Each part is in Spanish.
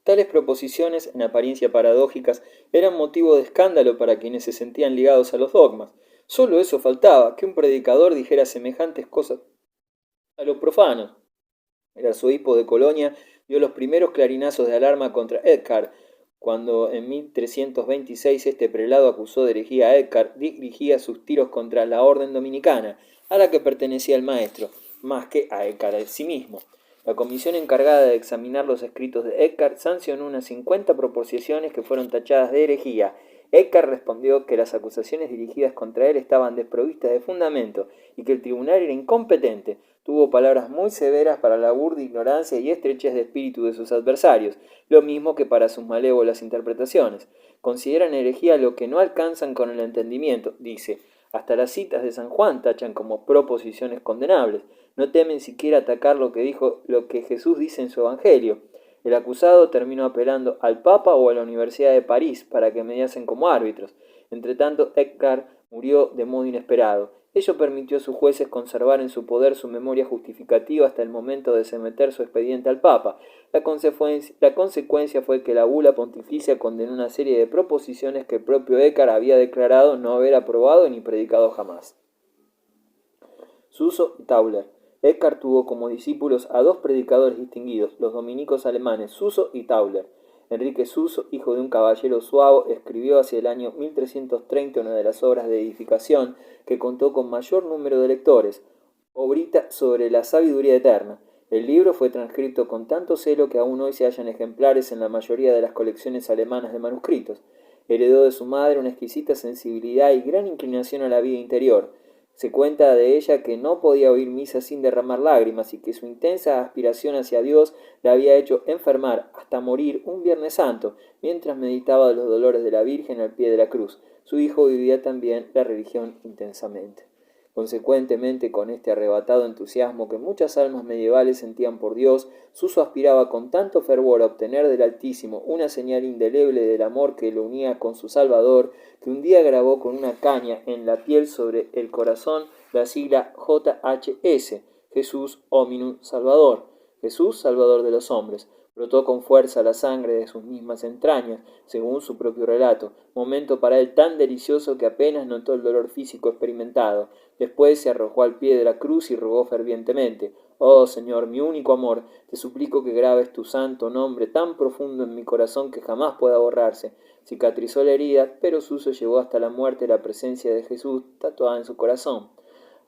Tales proposiciones, en apariencia paradójicas, eran motivo de escándalo para quienes se sentían ligados a los dogmas. Solo eso faltaba, que un predicador dijera semejantes cosas a los profanos. El arzobispo de Colonia dio los primeros clarinazos de alarma contra Eckhart, cuando en 1326 este prelado acusó de herejía a Eckhart, dirigía sus tiros contra la orden dominicana, a la que pertenecía el maestro, más que a Eckhart en sí mismo. La comisión encargada de examinar los escritos de Eckhart sancionó unas 50 proposiciones que fueron tachadas de herejía. Eckhart respondió que las acusaciones dirigidas contra él estaban desprovistas de fundamento y que el tribunal era incompetente. Tuvo palabras muy severas para la burda ignorancia y estrechez de espíritu de sus adversarios, lo mismo que para sus malévolas interpretaciones. Consideran herejía lo que no alcanzan con el entendimiento, dice. Hasta las citas de San Juan tachan como proposiciones condenables. No temen siquiera atacar lo que Jesús dice en su Evangelio. El acusado terminó apelando al Papa o a la Universidad de París para que mediasen como árbitros. Entretanto, Eckhart murió de modo inesperado. Ello permitió a sus jueces conservar en su poder su memoria justificativa hasta el momento de someter su expediente al Papa. La consecuencia fue que la bula pontificia condenó una serie de proposiciones que el propio Eckhart había declarado no haber aprobado ni predicado jamás. Suso y Tauler. Eckhart tuvo como discípulos a dos predicadores distinguidos, los dominicos alemanes Suso y Tauler. Enrique Suso, hijo de un caballero suavo, escribió hacia el año 1330 una de las obras de edificación que contó con mayor número de lectores, Obrita sobre la sabiduría eterna. El libro fue transcrito con tanto celo que aún hoy se hallan ejemplares en la mayoría de las colecciones alemanas de manuscritos. Heredó de su madre una exquisita sensibilidad y gran inclinación a la vida interior. Se cuenta de ella que no podía oír misa sin derramar lágrimas y que su intensa aspiración hacia Dios la había hecho enfermar hasta morir un Viernes Santo, mientras meditaba los dolores de la Virgen al pie de la cruz. Su hijo vivía también la religión intensamente. Consecuentemente, con este arrebatado entusiasmo que muchas almas medievales sentían por Dios, Suso aspiraba con tanto fervor a obtener del Altísimo una señal indeleble del amor que lo unía con su Salvador, que un día grabó con una caña en la piel sobre el corazón la sigla JHS, Jesús Hominum Salvador, Jesús Salvador de los hombres. Brotó con fuerza la sangre de sus mismas entrañas, según su propio relato, momento para él tan delicioso que apenas notó el dolor físico experimentado. Después se arrojó al pie de la cruz y rogó fervientemente: «Oh Señor, mi único amor, te suplico que grabes tu santo nombre tan profundo en mi corazón que jamás pueda borrarse». Cicatrizó la herida, pero Suso llevó hasta la muerte la presencia de Jesús tatuada en su corazón.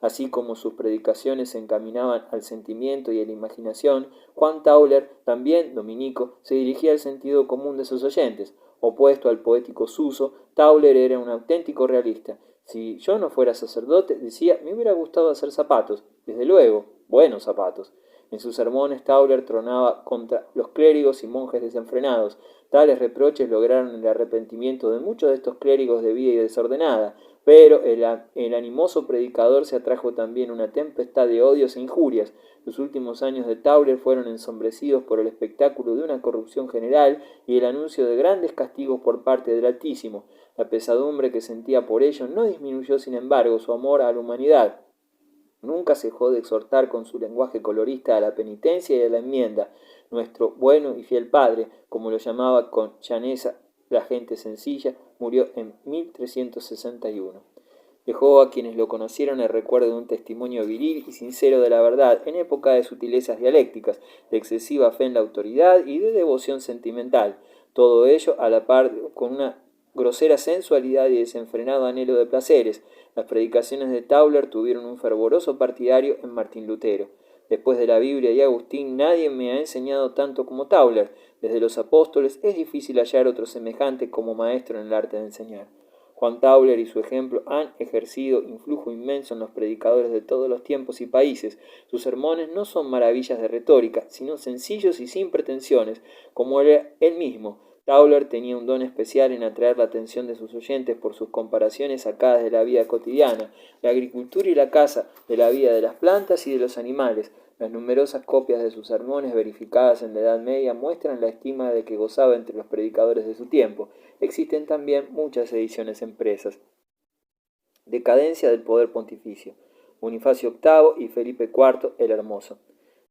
Así como sus predicaciones se encaminaban al sentimiento y a la imaginación, Juan Tauler, también dominico, se dirigía al sentido común de sus oyentes. Opuesto al poético Suso, Tauler era un auténtico realista. Si yo no fuera sacerdote, decía, me hubiera gustado hacer zapatos, desde luego, buenos zapatos. En sus sermones Tauler tronaba contra los clérigos y monjes desenfrenados. Tales reproches lograron el arrepentimiento de muchos de estos clérigos de vida desordenada, pero el animoso predicador se atrajo también una tempestad de odios e injurias. Los últimos años de Tauler fueron ensombrecidos por el espectáculo de una corrupción general y el anuncio de grandes castigos por parte del Altísimo. La pesadumbre que sentía por ello no disminuyó, sin embargo, su amor a la humanidad. Nunca cejó de exhortar con su lenguaje colorista a la penitencia y a la enmienda. Nuestro bueno y fiel padre, como lo llamaba con llaneza la gente sencilla, murió en 1361. Dejó a quienes lo conocieron el recuerdo de un testimonio viril y sincero de la verdad en época de sutilezas dialécticas, de excesiva fe en la autoridad y de devoción sentimental. Todo ello a la par con una grosera sensualidad y desenfrenado anhelo de placeres. Las predicaciones de Tauler tuvieron un fervoroso partidario en Martín Lutero. Después de la Biblia y Agustín, nadie me ha enseñado tanto como Tauler. Desde los apóstoles es difícil hallar otro semejante como maestro en el arte de enseñar. Juan Tauler y su ejemplo han ejercido influjo inmenso en los predicadores de todos los tiempos y países. Sus sermones no son maravillas de retórica, sino sencillos y sin pretensiones, como era él mismo. Tauler tenía un don especial en atraer la atención de sus oyentes por sus comparaciones sacadas de la vida cotidiana, la agricultura y la caza, de la vida de las plantas y de los animales. Las numerosas copias de sus sermones verificadas en la Edad Media muestran la estima de que gozaba entre los predicadores de su tiempo. Existen también muchas ediciones impresas. Decadencia del poder pontificio. Bonifacio VIII y Felipe IV el Hermoso.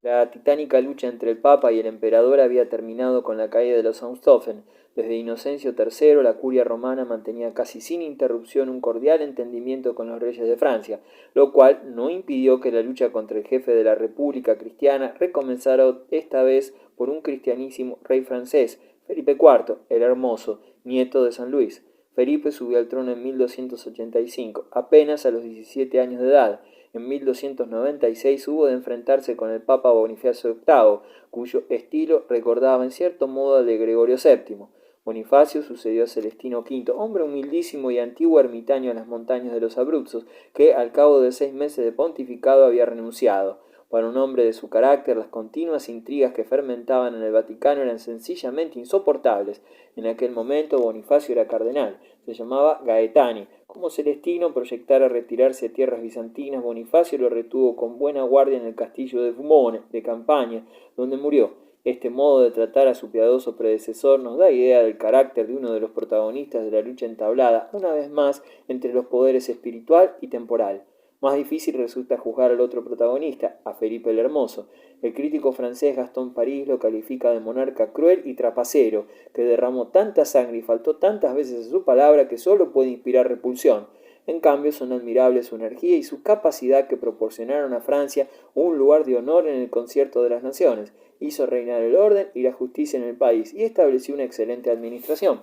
La titánica lucha entre el Papa y el emperador había terminado con la caída de los Hohenstaufen. Desde Inocencio III, la curia romana mantenía casi sin interrupción un cordial entendimiento con los reyes de Francia, lo cual no impidió que la lucha contra el jefe de la República cristiana recomenzara esta vez por un cristianísimo rey francés, Felipe IV, el Hermoso, nieto de San Luis. Felipe subió al trono en 1285, apenas a los 17 años de edad. En 1296 hubo de enfrentarse con el Papa Bonifacio VIII, cuyo estilo recordaba en cierto modo al de Gregorio VII. Bonifacio sucedió a Celestino V, hombre humildísimo y antiguo ermitaño en las montañas de los Abruzos, que al cabo de 6 meses de pontificado había renunciado. Para un hombre de su carácter, las continuas intrigas que fermentaban en el Vaticano eran sencillamente insoportables. En aquel momento Bonifacio era cardenal, se llamaba Gaetani. Como Celestino proyectara retirarse a tierras bizantinas, Bonifacio lo retuvo con buena guardia en el castillo de Fumone, de Campania, donde murió. Este modo de tratar a su piadoso predecesor nos da idea del carácter de uno de los protagonistas de la lucha entablada, una vez más, entre los poderes espiritual y temporal. Más difícil resulta juzgar al otro protagonista, a Felipe el Hermoso. El crítico francés Gaston Paris lo califica de monarca cruel y trapacero, que derramó tanta sangre y faltó tantas veces a su palabra que solo puede inspirar repulsión. En cambio, son admirables su energía y su capacidad que proporcionaron a Francia un lugar de honor en el concierto de las naciones. Hizo reinar el orden y la justicia en el país y estableció una excelente administración.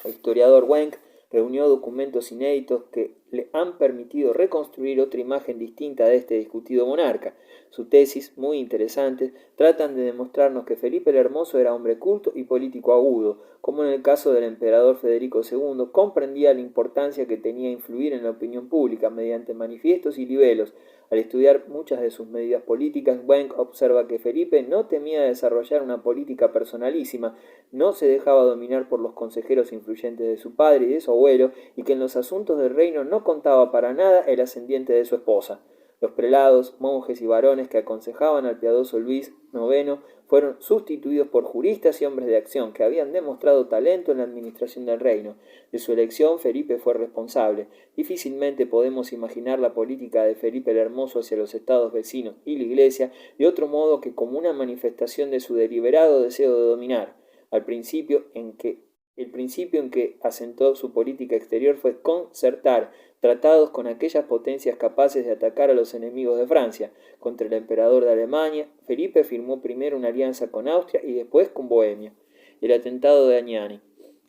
El historiador Wenck reunió documentos inéditos que le han permitido reconstruir otra imagen distinta de este discutido monarca. Sus tesis, muy interesantes, tratan de demostrarnos que Felipe el Hermoso era hombre culto y político agudo, como en el caso del emperador Federico II, comprendía la importancia que tenía influir en la opinión pública mediante manifiestos y libelos. Al estudiar muchas de sus medidas políticas, Wenck observa que Felipe no temía desarrollar una política personalísima, no se dejaba dominar por los consejeros influyentes de su padre y de su abuelo, y que en los asuntos del reino no contaba para nada el ascendiente de su esposa. Los prelados, monjes y varones que aconsejaban al piadoso Luis IX fueron sustituidos por juristas y hombres de acción que habían demostrado talento en la administración del reino. De su elección Felipe fue responsable. Difícilmente podemos imaginar la política de Felipe el Hermoso hacia los estados vecinos y la Iglesia de otro modo que como una manifestación de su deliberado deseo de dominar. El principio en que asentó su política exterior fue concertar tratados con aquellas potencias capaces de atacar a los enemigos de Francia. Contra el emperador de Alemania, Felipe firmó primero una alianza con Austria y después con Bohemia. El atentado de Agnani.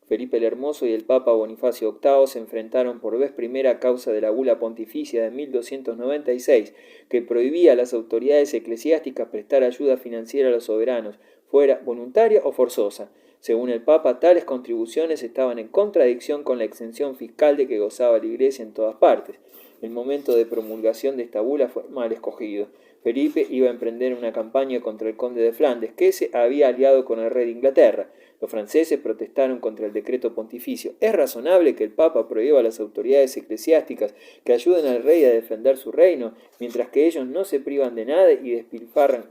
Felipe el Hermoso y el Papa Bonifacio VIII se enfrentaron por vez primera a causa de la bula pontificia de 1296, que prohibía a las autoridades eclesiásticas prestar ayuda financiera a los soberanos, fuera voluntaria o forzosa. Según el Papa, tales contribuciones estaban en contradicción con la exención fiscal de que gozaba la Iglesia en todas partes. El momento de promulgación de esta bula fue mal escogido. Felipe iba a emprender una campaña contra el conde de Flandes, que se había aliado con el rey de Inglaterra. Los franceses protestaron contra el decreto pontificio. ¿Es razonable que el Papa prohíba a las autoridades eclesiásticas que ayuden al rey a defender su reino, mientras que ellos no se privan de nada y despilfarran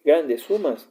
grandes sumas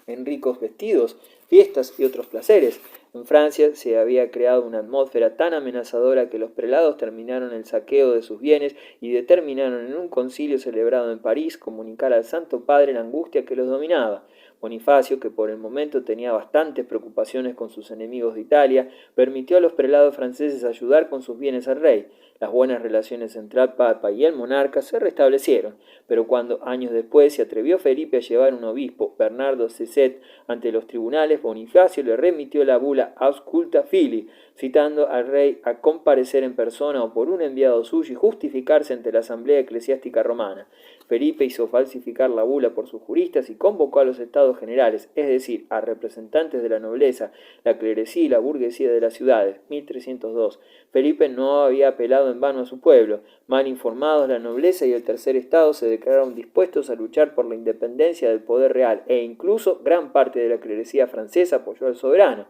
en ricos vestidos, fiestas y otros placeres? En Francia se había creado una atmósfera tan amenazadora que los prelados terminaron el saqueo de sus bienes y determinaron en un concilio celebrado en París comunicar al Santo Padre la angustia que los dominaba. Bonifacio, que por el momento tenía bastantes preocupaciones con sus enemigos de Italia, permitió a los prelados franceses ayudar con sus bienes al rey. Las buenas relaciones entre el Papa y el monarca se restablecieron, pero cuando años después se atrevió Felipe a llevar un obispo, Bernardo Ceset, ante los tribunales, Bonifacio le remitió la bula Ausculta Fili, citando al rey a comparecer en persona o por un enviado suyo y justificarse ante la asamblea eclesiástica romana. Felipe hizo falsificar la bula por sus juristas y convocó a los estados generales, es decir, a representantes de la nobleza, la clerecía y la burguesía de las ciudades. 1302. Felipe no había apelado en vano a su pueblo. Mal informados, la nobleza y el tercer estado se declararon dispuestos a luchar por la independencia del poder real e incluso gran parte de la clerecía francesa apoyó al soberano.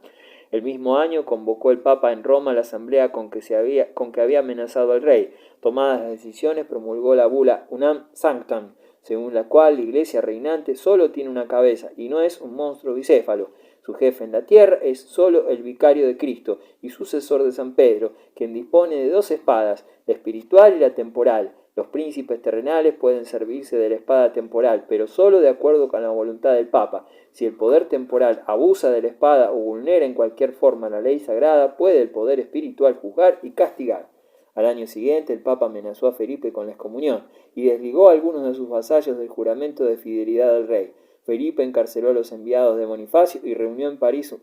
El mismo año convocó el Papa en Roma la asamblea con que había amenazado al rey. Tomadas las decisiones, promulgó la bula Unam Sanctam, según la cual la iglesia reinante solo tiene una cabeza y no es un monstruo bicéfalo. Su jefe en la tierra es solo el vicario de Cristo y sucesor de San Pedro, quien dispone de 2 espadas, la espiritual y la temporal. Los príncipes terrenales pueden servirse de la espada temporal, pero solo de acuerdo con la voluntad del Papa. Si el poder temporal abusa de la espada o vulnera en cualquier forma la ley sagrada, puede el poder espiritual juzgar y castigar. Al año siguiente, el Papa amenazó a Felipe con la excomunión y desligó a algunos de sus vasallos del juramento de fidelidad al rey. Felipe encarceló a los enviados de Bonifacio y reunió en París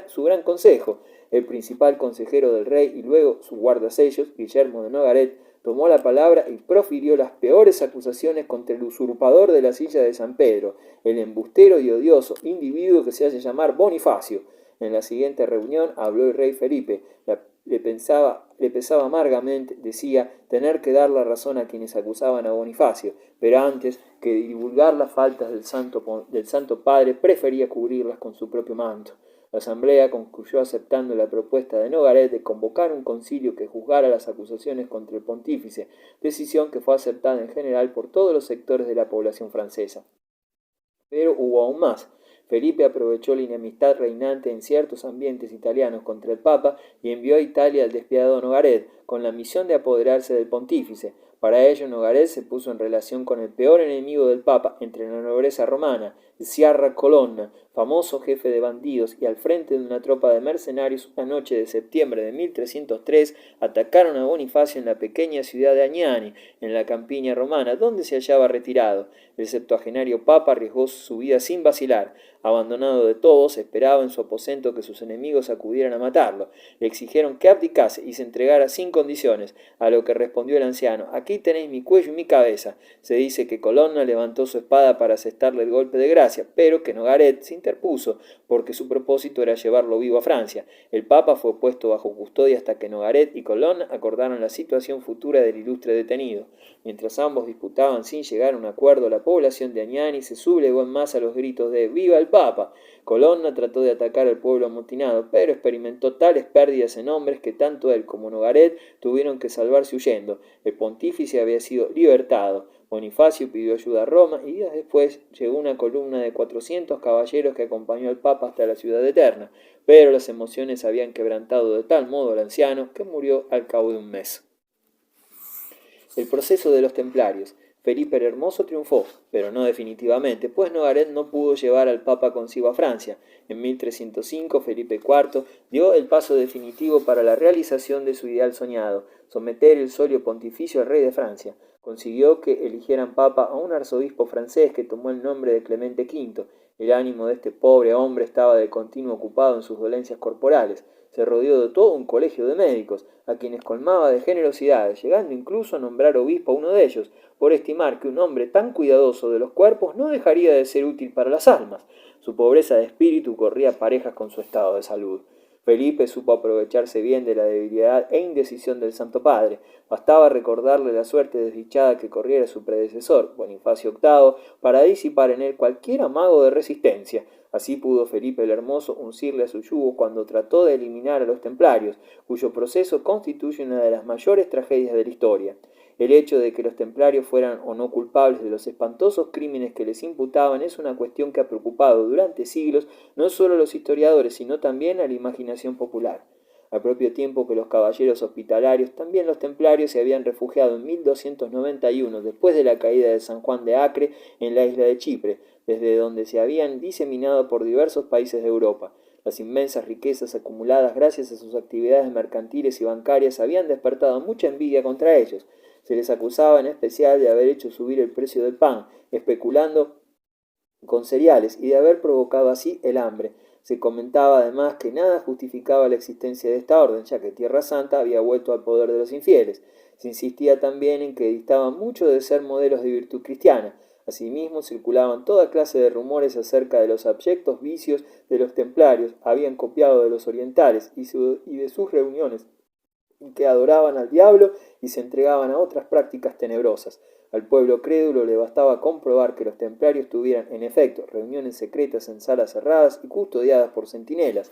su gran consejo. El principal consejero del rey y luego su guardasellos, Guillermo de Nogaret, tomó la palabra y profirió las peores acusaciones contra el usurpador de la silla de San Pedro, el embustero y odioso individuo que se hace llamar Bonifacio. En la siguiente reunión habló el rey Felipe. Le pesaba amargamente, decía, tener que dar la razón a quienes acusaban a Bonifacio, pero antes que divulgar las faltas del Santo Padre, prefería cubrirlas con su propio manto. La asamblea concluyó aceptando la propuesta de Nogaret de convocar un concilio que juzgara las acusaciones contra el pontífice, decisión que fue aceptada en general por todos los sectores de la población francesa. Pero hubo aún más. Felipe aprovechó la enemistad reinante en ciertos ambientes italianos contra el Papa y envió a Italia al despiadado Nogaret con la misión de apoderarse del pontífice. Para ello, Nogaret se puso en relación con el peor enemigo del Papa entre la nobleza romana, Sciarra Colonna, famoso jefe de bandidos, y al frente de una tropa de mercenarios, una noche de septiembre de 1303, atacaron a Bonifacio en la pequeña ciudad de Agnani, en la campiña romana, donde se hallaba retirado. El septuagenario Papa arriesgó su vida sin vacilar. Abandonado de todos, esperaba en su aposento que sus enemigos acudieran a matarlo. Le exigieron que abdicase y se entregara sin condiciones, a lo que respondió el anciano: «Aquí tenéis mi cuello y mi cabeza». Se dice que Colonna levantó su espada para asestarle el golpe de gracia, pero que Nogaret se interpuso, porque su propósito era llevarlo vivo a Francia. El Papa fue puesto bajo custodia hasta que Nogaret y Colonna acordaron la situación futura del ilustre detenido. Mientras ambos disputaban sin llegar a un acuerdo, la población de Agnani se sublevó en masa a los gritos de «¡Viva el Papa!». Colonna trató de atacar al pueblo amotinado, pero experimentó tales pérdidas en hombres que tanto él como Nogaret tuvieron que salvarse huyendo. El pontífice había sido libertado. Bonifacio pidió ayuda a Roma y días después llegó una columna de 400 caballeros que acompañó al Papa hasta la ciudad eterna, pero las emociones habían quebrantado de tal modo al anciano que murió al cabo de un mes. El proceso de los templarios. Felipe el Hermoso triunfó, pero no definitivamente, pues Nogaret no pudo llevar al Papa consigo a Francia. En 1305 Felipe IV dio el paso definitivo para la realización de su ideal soñado, someter el solio pontificio al rey de Francia. Consiguió que eligieran papa a un arzobispo francés que tomó el nombre de Clemente V. El ánimo de este pobre hombre estaba de continuo ocupado en sus dolencias corporales. Se rodeó de todo un colegio de médicos, a quienes colmaba de generosidades, llegando incluso a nombrar obispo a uno de ellos, por estimar que un hombre tan cuidadoso de los cuerpos no dejaría de ser útil para las almas. Su pobreza de espíritu corría parejas con su estado de salud. Felipe supo aprovecharse bien de la debilidad e indecisión del Santo Padre. Bastaba recordarle la suerte desdichada que corriera su predecesor, Bonifacio VIII, para disipar en él cualquier amago de resistencia. Así pudo Felipe el Hermoso uncirle a su yugo cuando trató de eliminar a los templarios, cuyo proceso constituye una de las mayores tragedias de la historia. El hecho de que los templarios fueran o no culpables de los espantosos crímenes que les imputaban es una cuestión que ha preocupado durante siglos no solo a los historiadores, sino también a la imaginación popular. Al propio tiempo que los caballeros hospitalarios, también los templarios se habían refugiado en 1291, después de la caída de San Juan de Acre, en la isla de Chipre, desde donde se habían diseminado por diversos países de Europa. Las inmensas riquezas acumuladas gracias a sus actividades mercantiles y bancarias habían despertado mucha envidia contra ellos. Se les acusaba en especial de haber hecho subir el precio del pan, especulando con cereales, y de haber provocado así el hambre. Se comentaba además que nada justificaba la existencia de esta orden, ya que Tierra Santa había vuelto al poder de los infieles. Se insistía también en que distaban mucho de ser modelos de virtud cristiana. Asimismo, circulaban toda clase de rumores acerca de los abyectos vicios de los templarios, habían copiado de los orientales y de sus reuniones, que adoraban al diablo y se entregaban a otras prácticas tenebrosas. Al pueblo crédulo le bastaba comprobar que los templarios tuvieran, en efecto, reuniones secretas en salas cerradas y custodiadas por centinelas.